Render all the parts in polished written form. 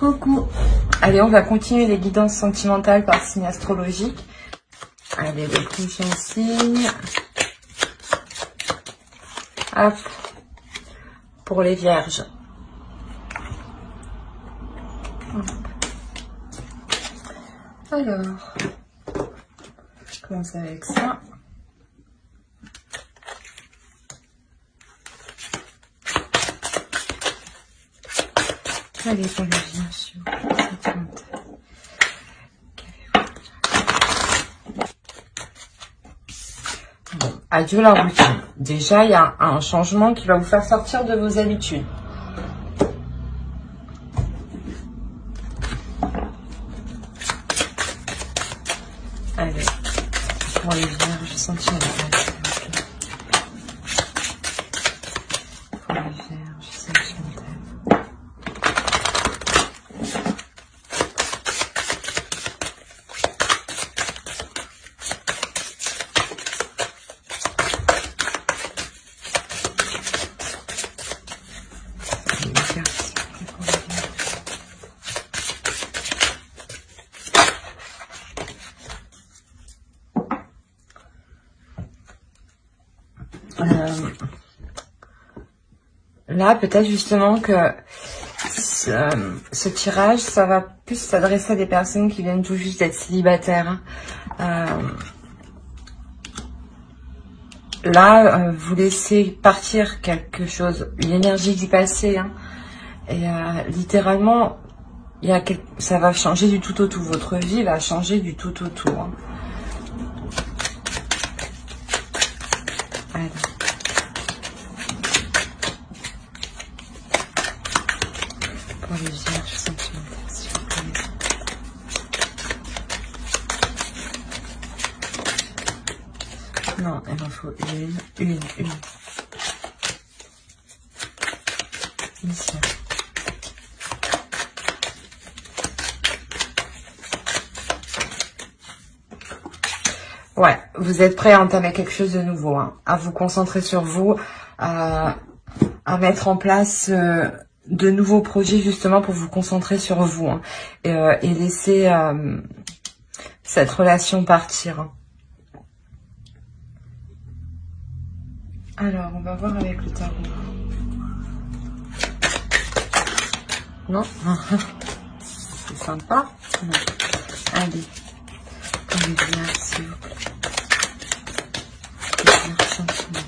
Coucou. Allez, on va continuer les guidances sentimentales par signe astrologique. Allez, le prochain signe. Hop. Pour les vierges. Hop. Alors, je commence avec ça. Allez, pour les vierges. Bon, adieu la routine. Déjà, il y a un changement qui va vous faire sortir de vos habitudes. Allez, pour les vierges sentimentales. Pour les vierges sentimentales. Là, peut-être justement que ce tirage, ça va plus s'adresser à des personnes qui viennent tout juste d'être célibataires. Là, vous laissez partir quelque chose, une énergie du passé. Hein, et littéralement, ça va changer du tout au tout. Votre vie va changer du tout au tout. Hein. Alors. Pour les vierges sentimentales, s'il vous plaît. Non, il en faut une. Ici. Ouais, vous êtes prêt à entamer quelque chose de nouveau, hein, à vous concentrer sur vous, à mettre en place de nouveaux projets justement pour vous concentrer sur vous, hein, et laisser cette relation partir. Hein. Alors, on va voir avec le tarot. Non, c'est sympa. Non. Allez, pour les vierges, s'il vous plaît. Les vierges sentimentales.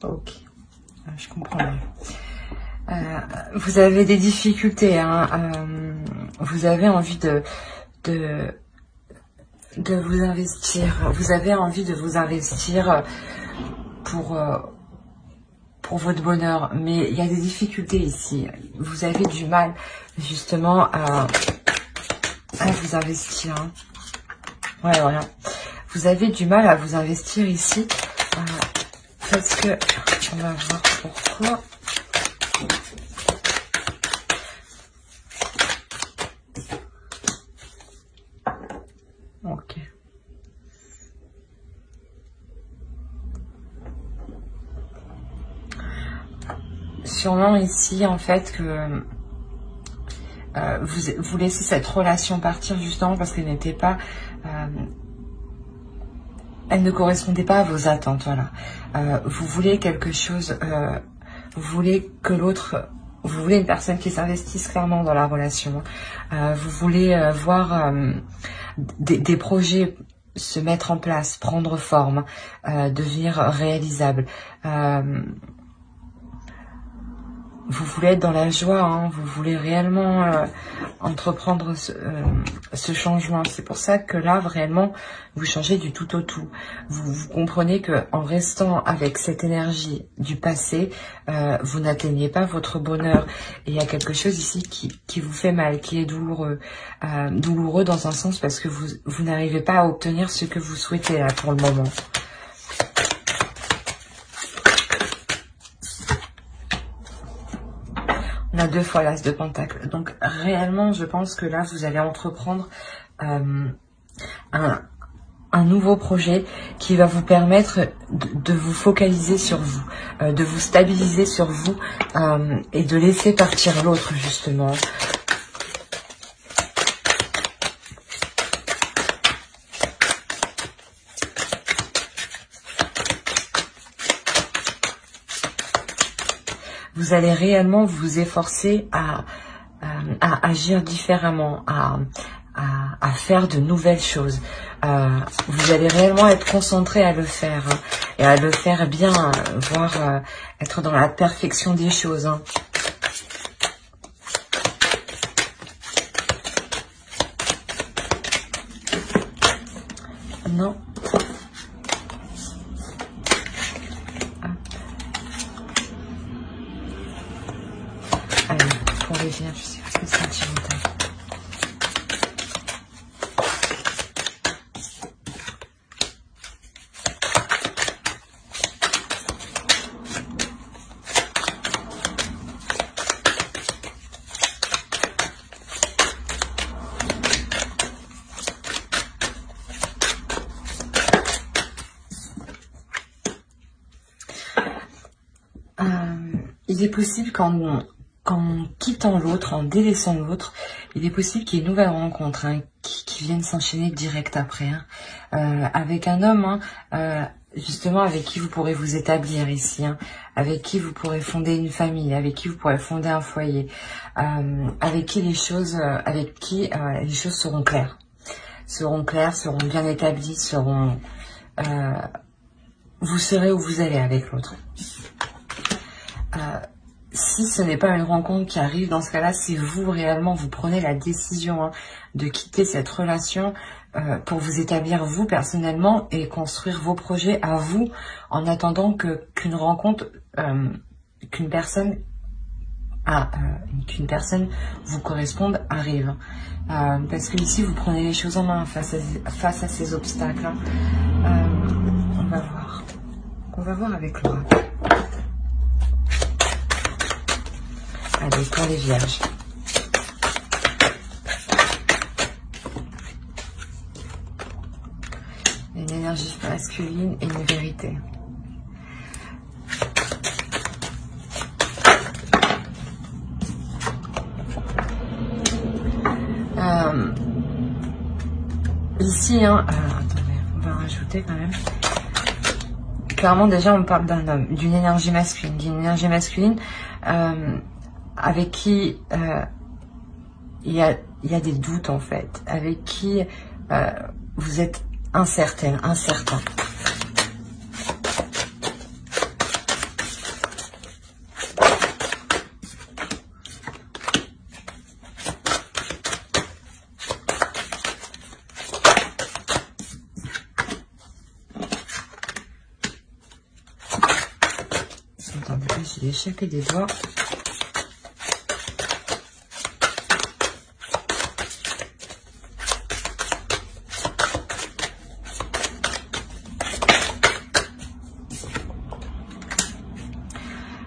Ok, je comprends mieux. Vous avez des difficultés, hein, vous avez envie de vous investir. Vous avez envie de vous investir pour votre bonheur, mais il y a des difficultés ici. Vous avez du mal justement à vous investir. Hein. Ouais, voilà. Vous avez du mal à vous investir ici parce que on va voir pourquoi. Ok. Sûrement ici, en fait, que vous laissez cette relation partir justement parce qu'elle n'était pas... elle ne correspondait pas à vos attentes, voilà. Vous voulez quelque chose... vous voulez que l'autre vous voulez une personne qui s'investisse clairement dans la relation. Vous voulez voir des projets se mettre en place, prendre forme, devenir réalisables. Vous voulez être dans la joie, hein, vous voulez réellement entreprendre ce changement. C'est pour ça que là, réellement, vous changez du tout au tout. Vous comprenez que en restant avec cette énergie du passé, vous n'atteignez pas votre bonheur. Et il y a quelque chose ici qui vous fait mal, qui est douloureux. Douloureux dans un sens parce que vous n'arrivez pas à obtenir ce que vous souhaitez là pour le moment. On a 2 fois l'as de pentacle. Donc réellement, je pense que là, vous allez entreprendre un nouveau projet qui va vous permettre de vous focaliser sur vous, de vous stabiliser sur vous et de laisser partir l'autre, justement. Vous allez réellement vous efforcer à agir différemment, à faire de nouvelles choses. Vous allez réellement être concentré à le faire, hein, et à le faire bien, voire être dans la perfection des choses. Hein. Non. Allez, pour les vierges, je sais pas ce que c'est sentimental. Il est possible qu'en quittant l'autre, en délaissant l'autre, il est possible qu'il y ait une nouvelle rencontre, hein, qui vienne s'enchaîner direct après, hein, avec un homme, hein, justement avec qui vous pourrez vous établir ici, hein, avec qui vous pourrez fonder une famille, avec qui vous pourrez fonder un foyer, avec qui les choses seront claires, seront bien établies, vous serez où vous allez avec l'autre. Si ce n'est pas une rencontre qui arrive, dans ce cas-là, si vous réellement vous prenez la décision, hein, de quitter cette relation pour vous établir vous personnellement et construire vos projets à vous, en attendant qu'une rencontre, qu'une personne vous corresponde arrive. Parce que ici vous prenez les choses en main face à ces obstacles. Hein. On va voir avec l'oracle. Allez, pour les vierges. Une énergie masculine et une vérité. Ici, hein, attendez, on va rajouter quand même. Clairement, déjà, on parle d'un homme, d'une énergie masculine, avec qui il y a des doutes en fait, avec qui vous êtes incertain. Attendez, j'ai échappé des doigts.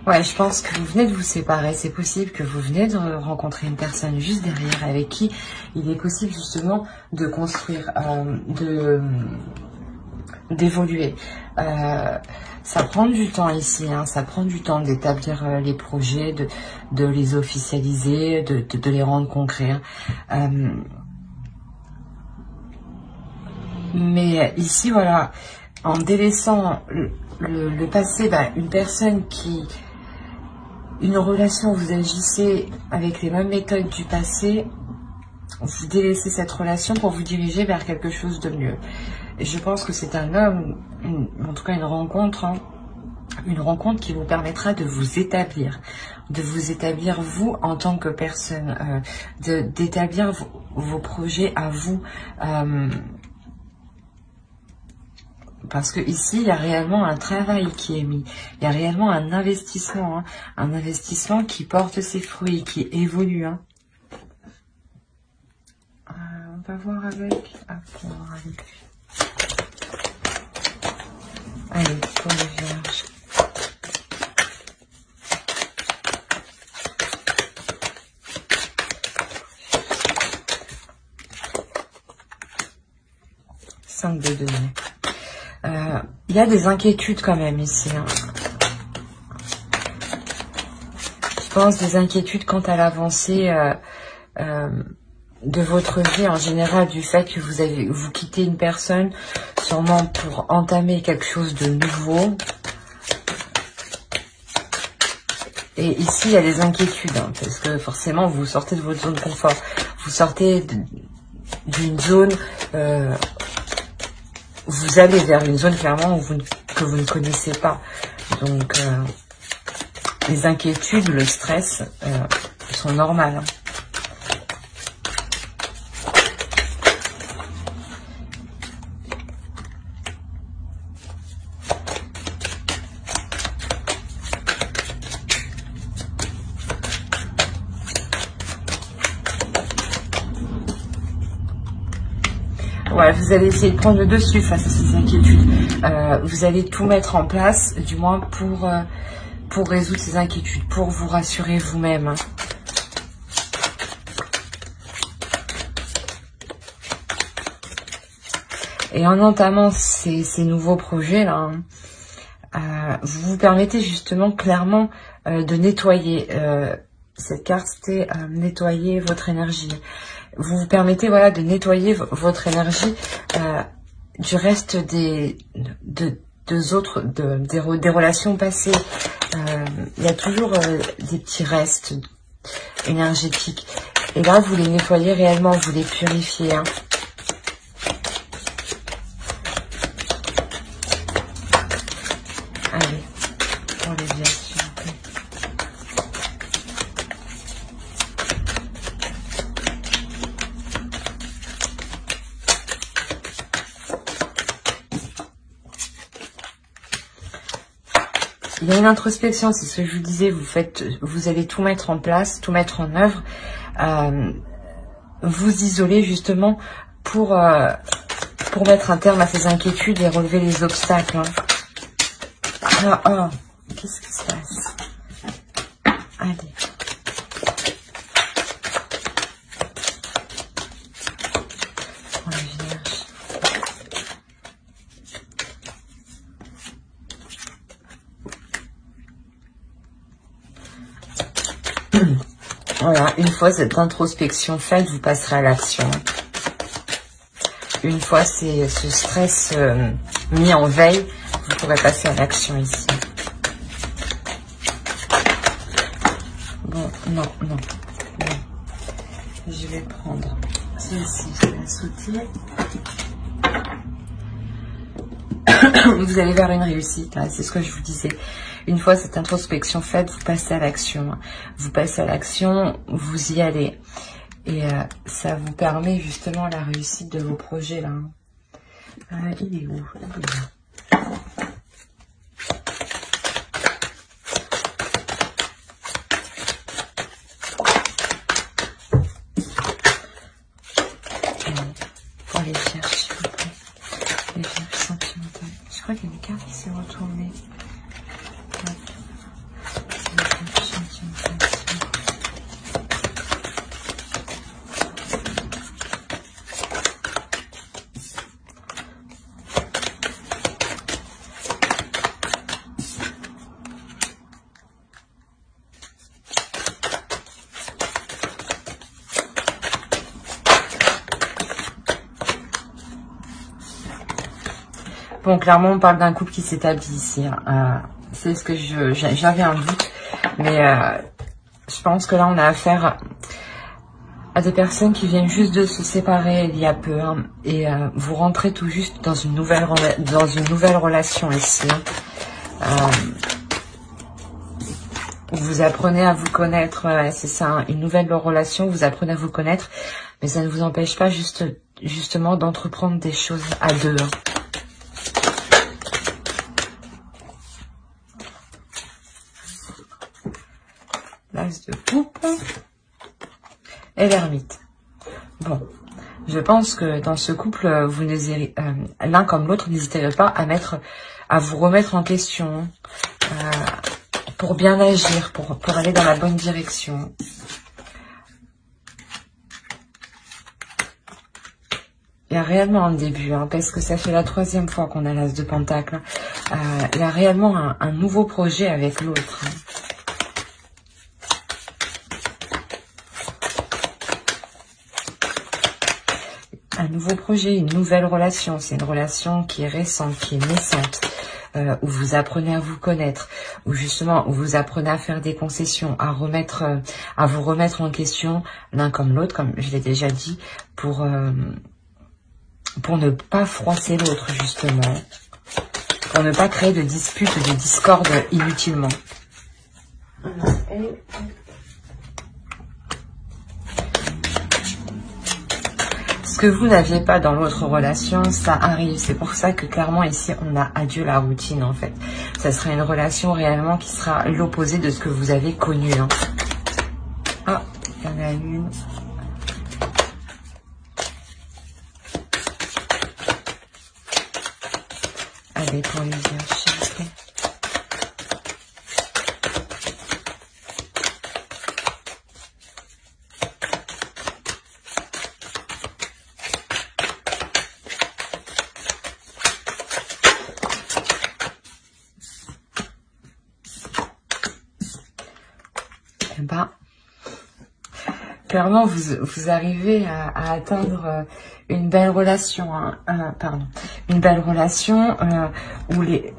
Ouais, je pense que vous venez de vous séparer. C'est possible que vous venez de rencontrer une personne juste derrière avec qui il est possible justement de construire, d'évoluer. Ça prend du temps ici, hein, ça prend du temps d'établir les projets, de les officialiser, de les rendre concrets. Hein. Mais ici, voilà, en délaissant le passé, une personne qui une relation où vous agissez avec les mêmes méthodes du passé, vous délaissez cette relation pour vous diriger vers quelque chose de mieux. Et je pense que c'est un homme, en tout cas une rencontre, hein, une rencontre qui vous permettra de vous établir vous en tant que personne, d'établir vos projets à vous. Parce que ici, il y a réellement un travail qui est mis. Il y a réellement un investissement. Hein, un investissement qui porte ses fruits, qui évolue. Hein. On va voir avec... Ah, pour voir avec lui. Allez, pour les vierges. Cinq de denier. Il y a des inquiétudes quand même ici. Hein. Je pense des inquiétudes quant à l'avancée de votre vie en général, du fait que vous quittez une personne sûrement pour entamer quelque chose de nouveau. Et ici, il y a des inquiétudes, hein, parce que forcément, vous sortez de votre zone de confort. Vous sortez d'une zone... vous allez vers une zone clairement que vous ne connaissez pas. Donc, les inquiétudes, le stress sont normales. Hein. Ouais, vous allez essayer de prendre le dessus face à ces inquiétudes. Vous allez tout mettre en place, du moins pour résoudre ces inquiétudes, pour vous rassurer vous-même. Hein. Et en entamant ces nouveaux projets-là, hein, vous vous permettez justement clairement de nettoyer. Cette carte, c'était nettoyer votre énergie. Vous vous permettez, voilà, de nettoyer votre énergie du reste des relations passées. Il y a toujours des petits restes énergétiques. Et là, vous les nettoyez réellement, vous les purifiez. Hein. Allez, pour les vierges, s'il vous plaît. Il y a une introspection, c'est ce que je vous disais, vous allez tout mettre en place, tout mettre en œuvre, vous isoler justement pour mettre un terme à ces inquiétudes et relever les obstacles. Hein. Ah, qu'est-ce qui se passe? Allez. Pour les vierges. Voilà, une fois cette introspection faite, vous passerez à l'action. Une fois ce stress mis en veille, vous pourrez passer à l'action ici. Bon, non. Je vais prendre celle-ci, je vais la sauter. Vous allez vers une réussite, hein, c'est ce que je vous disais. Une fois cette introspection faite, vous passez à l'action. Vous passez à l'action, vous y allez. Et ça vous permet justement la réussite de vos projets là. Il est où? Il est là. Pour les vierges, s'il vous plaît. Les vierges sentimentales. Je crois qu'il y a une carte qui s'est retournée. Bon, clairement, on parle d'un couple qui s'établit ici. Hein. C'est ce que j'avais un doute. Mais je pense que là, on a affaire à des personnes qui viennent juste de se séparer il y a peu. Hein, et vous rentrez tout juste dans une nouvelle relation ici. Hein. Vous apprenez à vous connaître, c'est ça, hein, une nouvelle relation, vous apprenez à vous connaître, mais ça ne vous empêche pas justement d'entreprendre des choses à deux. Hein. L'as de coupe et l'ermite. Bon, je pense que dans ce couple, vous l'un comme l'autre, n'hésitez pas à vous remettre en question. Pour bien agir, pour aller dans la bonne direction. Il y a réellement un début, hein, parce que ça fait la 3e fois qu'on a l'as de pentacle. Il y a réellement un nouveau projet avec l'autre. Hein. Un nouveau projet, une nouvelle relation. C'est une relation qui est récente, qui est naissante. Où vous apprenez à vous connaître, où justement où vous apprenez à faire des concessions, à vous remettre en question l'un comme l'autre, comme je l'ai déjà dit, pour ne pas froisser l'autre justement, pour ne pas créer de disputes, de discordes inutilement. Ce que vous n'aviez pas dans l'autre relation, ça arrive. C'est pour ça que clairement ici, on a adieu la routine en fait. Ça sera une relation réellement qui sera l'opposé de ce que vous avez connu. Hein. Ah, il y en a une. Allez, pour les yeux, s'il vous plaît. Clairement, vous arrivez à atteindre une belle relation, hein, une belle relation où les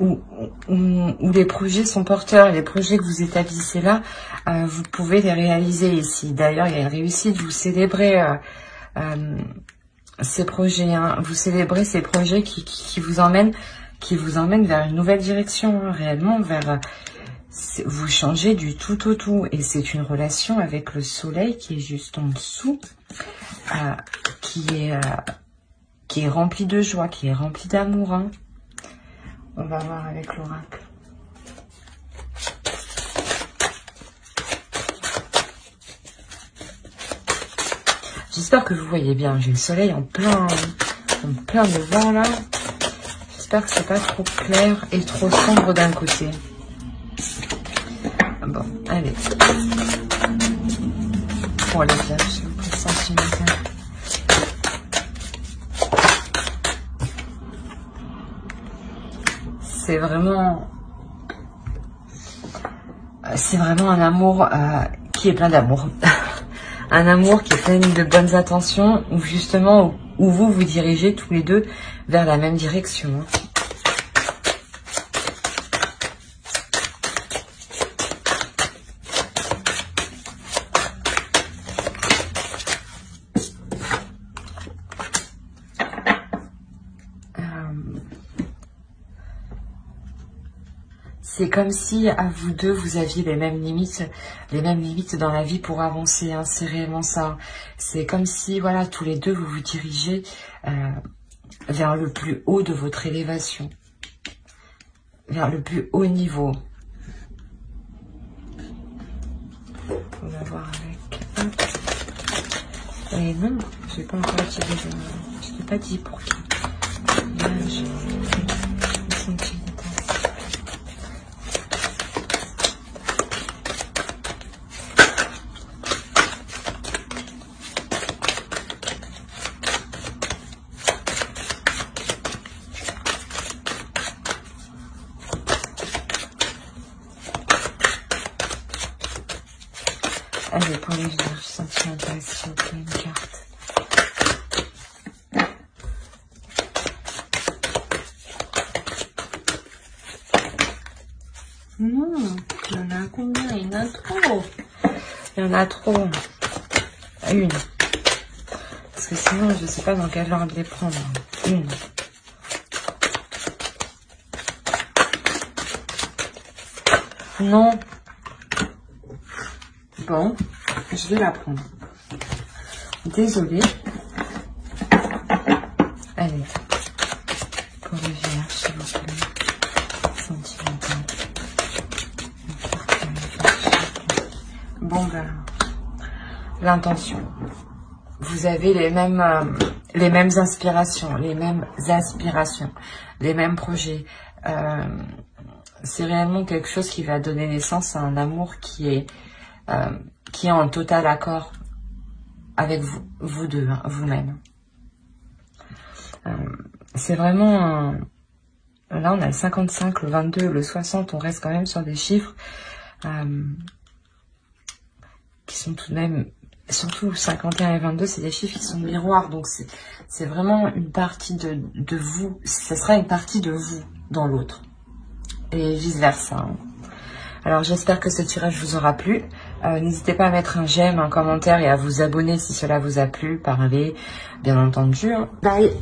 projets sont porteurs. Les projets que vous établissez là, vous pouvez les réaliser ici. D'ailleurs, il y a une réussite. Vous célébrez ces projets. Hein, vous célébrez ces projets qui vous emmènent vers une nouvelle direction, hein, réellement vers vous changez du tout au tout. Et c'est une relation avec le soleil qui est juste en dessous, qui est remplie de joie, qui est remplie d'amour. Hein. On va voir avec l'oracle. J'espère que vous voyez bien. J'ai le soleil en plein devant là. J'espère que c'est pas trop clair et trop sombre d'un côté. Bon, allez. Pour les vierges, pour les sentimentales. C'est vraiment un amour qui est plein d'amour. Un amour qui est plein de bonnes intentions, où justement, où vous vous dirigez tous les deux vers la même direction. C'est comme si à vous deux, vous aviez les mêmes limites dans la vie pour avancer. Hein. C'est réellement ça. C'est comme si, voilà, tous les deux, vous vous dirigez vers le plus haut de votre élévation. Vers le plus haut niveau. On va voir avec... Et non, je n'ai pas encore tiré. Je n'ai pas dit pour qui. Là, allez, pour les vierges sentimentales, s'il vous plaît, une carte. Non, il y en a en a combien? Il y en a trop. Il y en a trop. Une. Parce que sinon, je ne sais pas dans quel ordre les prendre. Une. Non. Bon, je vais la prendre. Désolée. Allez. Pour le vierge, s'il vous plaît. Sentimental. Bon, ben. L'intention. Vous avez les mêmes inspirations, les mêmes projets. C'est réellement quelque chose qui va donner naissance à un amour qui est en total accord avec vous deux, hein, vous-même. C'est vraiment là on a le 55, le 22, le 60, on reste quand même sur des chiffres qui sont tout de même, surtout 51 et 22, c'est des chiffres qui sont miroirs, donc c'est vraiment une partie de vous, ça sera une partie de vous dans l'autre. Et vice versa. Alors j'espère que ce tirage vous aura plu. N'hésitez pas à mettre un j'aime, un commentaire et à vous abonner si cela vous a plu. Parlez, bien entendu. Bye.